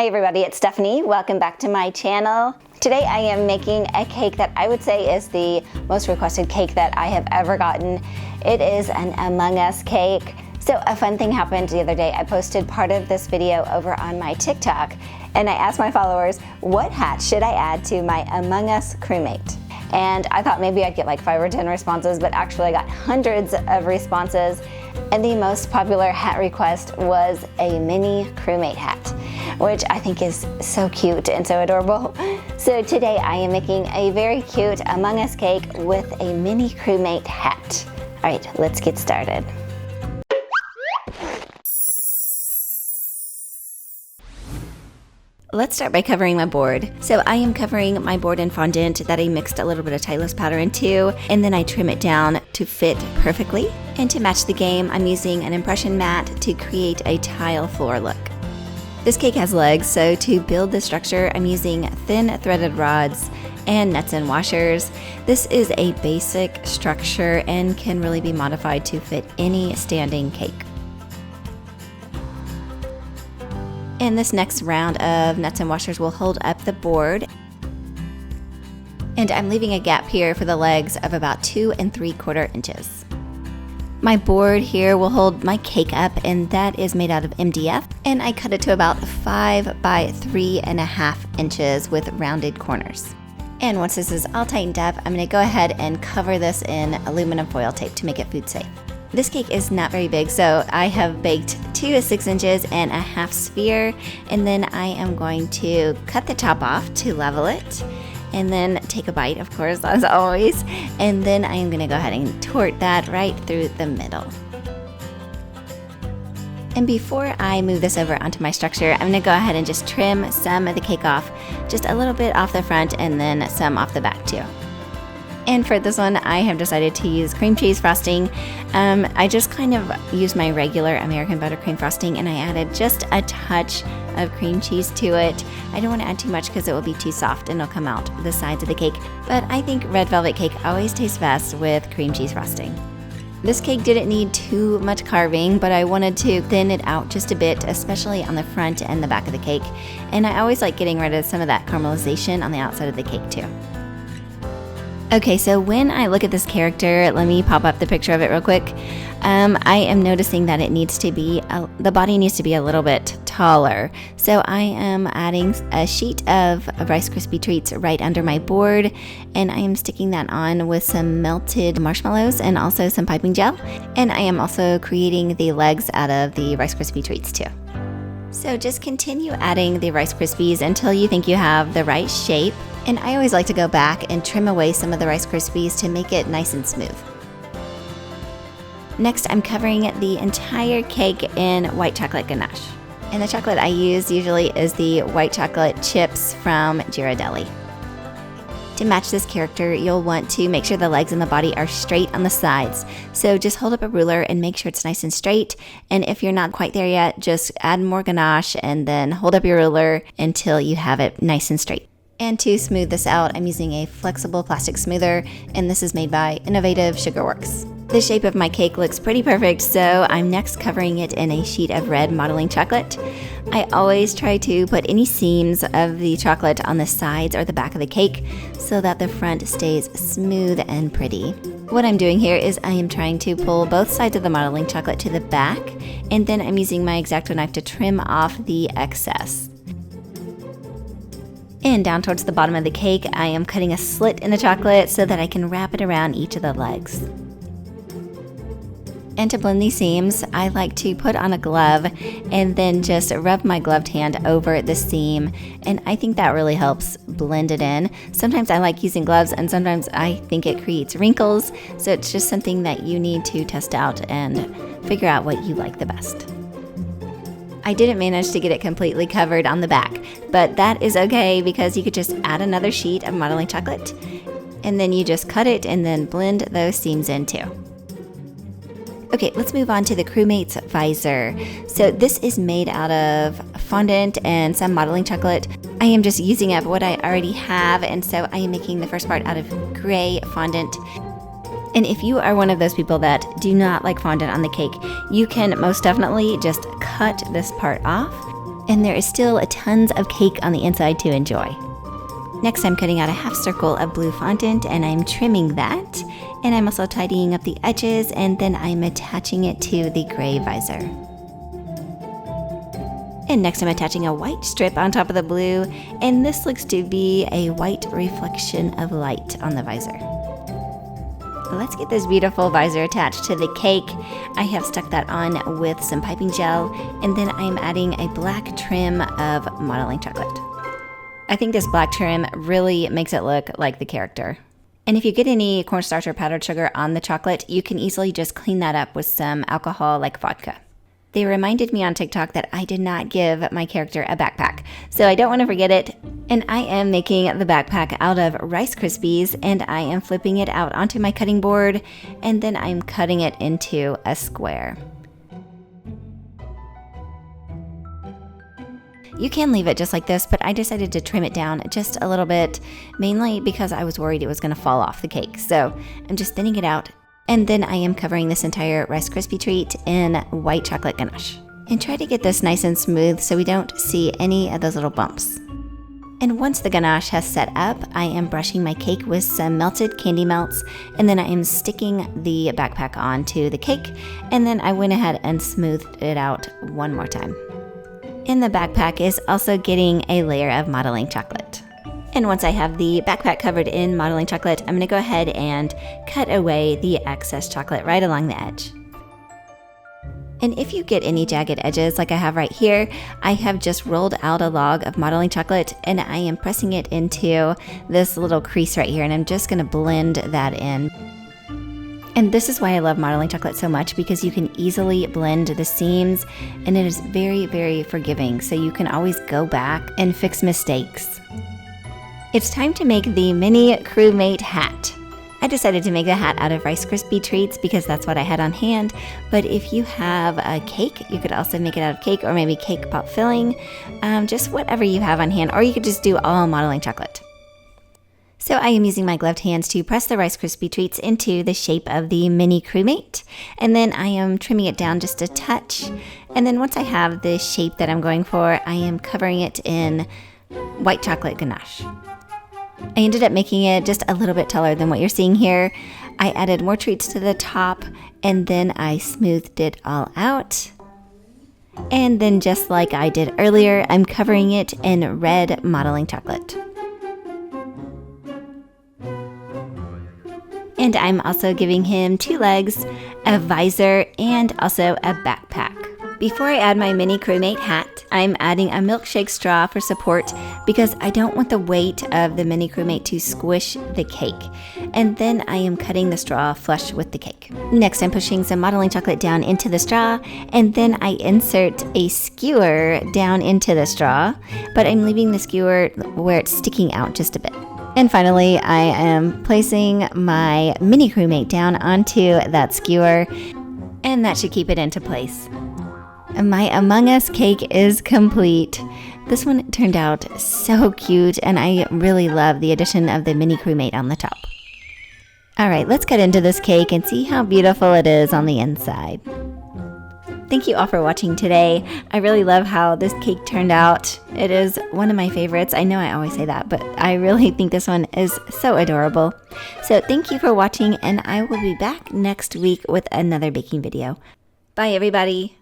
Hi everybody, it's Stephanie. Welcome back to my channel. Today I am making a cake that I would say is the most requested cake that I have ever gotten. It is an Among Us cake. So a fun thing happened the other day. I posted part of this video over on my TikTok and I asked my followers, what hat should I add to my Among Us crewmate? And I thought maybe I'd get like 5 or 10 responses, but actually I got hundreds of responses. And the most popular hat request was a mini crewmate hat, which I think is so cute and so adorable. So today I am making a very cute Among Us cake with a mini crewmate hat. All right, let's get started. Let's start by covering my board. So I am covering my board in fondant that I mixed a little bit of Tylose powder into, and then I trim it down to fit perfectly. And to match the game, I'm using an impression mat to create a tile floor look. This cake has legs, so to build the structure, I'm using thin threaded rods and nuts and washers. This is a basic structure and can really be modified to fit any standing cake. And this next round of nuts and washers will hold up the board. And I'm leaving a gap here for the legs of about 2 3/4 inches. My board here will hold my cake up, and that is made out of MDF. And I cut it to about 5 by 3.5 inches with rounded corners. And once this is all tightened up, I'm gonna go ahead and cover this in aluminum foil tape to make it food safe. This cake is not very big, so I have baked 2 to 6 inches and a half sphere, and then I am going to cut the top off to level it, and then take a bite, of course, as always, and then I am gonna go ahead and tort that right through the middle. And before I move this over onto my structure, I'm gonna go ahead and just trim some of the cake off, just a little bit off the front and then some off the back too. And for this one, I have decided to use cream cheese frosting. I just kind of used my regular American buttercream frosting and I added just a touch of cream cheese to it. I don't want to add too much because it will be too soft and it'll come out the sides of the cake. But I think red velvet cake always tastes best with cream cheese frosting. This cake didn't need too much carving, but I wanted to thin it out just a bit, especially on the front and the back of the cake. And I always like getting rid of some of that caramelization on the outside of the cake too. Okay, so when I look at this character, let me pop up the picture of it real quick. I am noticing that it needs to be, the body needs to be a little bit taller. So I am adding a sheet of Rice Krispie treats right under my board, and I am sticking that on with some melted marshmallows and also some piping gel. And I am also creating the legs out of the Rice Krispie treats too. So just continue adding the Rice Krispies until you think you have the right shape. And I always like to go back and trim away some of the Rice Krispies to make it nice and smooth. Next, I'm covering the entire cake in white chocolate ganache. And the chocolate I use usually is the white chocolate chips from Ghirardelli. To match this character, you'll want to make sure the legs and the body are straight on the sides. So just hold up a ruler and make sure it's nice and straight. And if you're not quite there yet, just add more ganache and then hold up your ruler until you have it nice and straight. And to smooth this out, I'm using a flexible plastic smoother, and this is made by Innovative Sugarworks. The shape of my cake looks pretty perfect, so I'm next covering it in a sheet of red modeling chocolate. I always try to put any seams of the chocolate on the sides or the back of the cake so that the front stays smooth and pretty. What I'm doing here is I am trying to pull both sides of the modeling chocolate to the back, and then I'm using my X-Acto knife to trim off the excess. And down towards the bottom of the cake, I am cutting a slit in the chocolate so that I can wrap it around each of the legs. And to blend these seams, I like to put on a glove and then just rub my gloved hand over the seam. And I think that really helps blend it in. Sometimes I like using gloves and sometimes I think it creates wrinkles. So it's just something that you need to test out and figure out what you like the best. I didn't manage to get it completely covered on the back, but that is okay because you could just add another sheet of modeling chocolate and then you just cut it and then blend those seams in too. Okay, let's move on to the Crewmate's visor. So this is made out of fondant and some modeling chocolate. I am just using up what I already have, and so I am making the first part out of gray fondant. And if you are one of those people that do not like fondant on the cake, you can most definitely just cut this part off and there is still tons of cake on the inside to enjoy. Next, I'm cutting out a half circle of blue fondant and I'm trimming that. And I'm also tidying up the edges, and then I'm attaching it to the gray visor. And next I'm attaching a white strip on top of the blue, and this looks to be a white reflection of light on the visor. Let's get this beautiful visor attached to the cake. I have stuck that on with some piping gel, and then I'm adding a black trim of modeling chocolate. I think this black trim really makes it look like the character. And if you get any cornstarch or powdered sugar on the chocolate, you can easily just clean that up with some alcohol like vodka. They reminded me on TikTok that I did not give my character a backpack, so I don't want to forget it. And I am making the backpack out of Rice Krispies, and I am flipping it out onto my cutting board, and then I'm cutting it into a square. You can leave it just like this, but I decided to trim it down just a little bit, mainly because I was worried it was going to fall off the cake. So I'm just thinning it out, and then I am covering this entire Rice Krispie treat in white chocolate ganache. And try to get this nice and smooth so we don't see any of those little bumps. And once the ganache has set up, I am brushing my cake with some melted candy melts, and then I am sticking the backpack onto the cake, and then I went ahead and smoothed it out one more time. And the backpack is also getting a layer of modeling chocolate. And once I have the backpack covered in modeling chocolate, I'm going to go ahead and cut away the excess chocolate right along the edge. And if you get any jagged edges like I have right here, I have just rolled out a log of modeling chocolate and I am pressing it into this little crease right here, and I'm just going to blend that in. And this is why I love modeling chocolate so much, because you can easily blend the seams and it is very, very forgiving, so you can always go back and fix mistakes. It's time to make the mini Crewmate hat. I decided to make the hat out of Rice Krispie treats because that's what I had on hand, but if you have a cake, you could also make it out of cake or maybe cake pop filling, just whatever you have on hand, or you could just do all modeling chocolate. So I am using my gloved hands to press the Rice Krispie treats into the shape of the mini Crewmate, and then I am trimming it down just a touch, and then once I have the shape that I'm going for, I am covering it in white chocolate ganache. I ended up making it just a little bit taller than what you're seeing here. I added more treats to the top, and then I smoothed it all out. And then just like I did earlier, I'm covering it in red modeling chocolate. And I'm also giving him 2 legs, a visor, and also a backpack. Before I add my mini Crewmate hat, I'm adding a milkshake straw for support because I don't want the weight of the mini Crewmate to squish the cake. And then I am cutting the straw flush with the cake. Next, I'm pushing some modeling chocolate down into the straw, and then I insert a skewer down into the straw, but I'm leaving the skewer where it's sticking out just a bit. And finally, I am placing my mini Crewmate down onto that skewer, and that should keep it into place. My Among Us cake is complete. This one turned out so cute, and I really love the addition of the mini Crewmate on the top. Alright, let's cut into this cake and see how beautiful it is on the inside. Thank you all for watching today. I really love how this cake turned out. It is one of my favorites. I know I always say that, but I really think this one is so adorable. So thank you for watching, and I will be back next week with another baking video. Bye, everybody.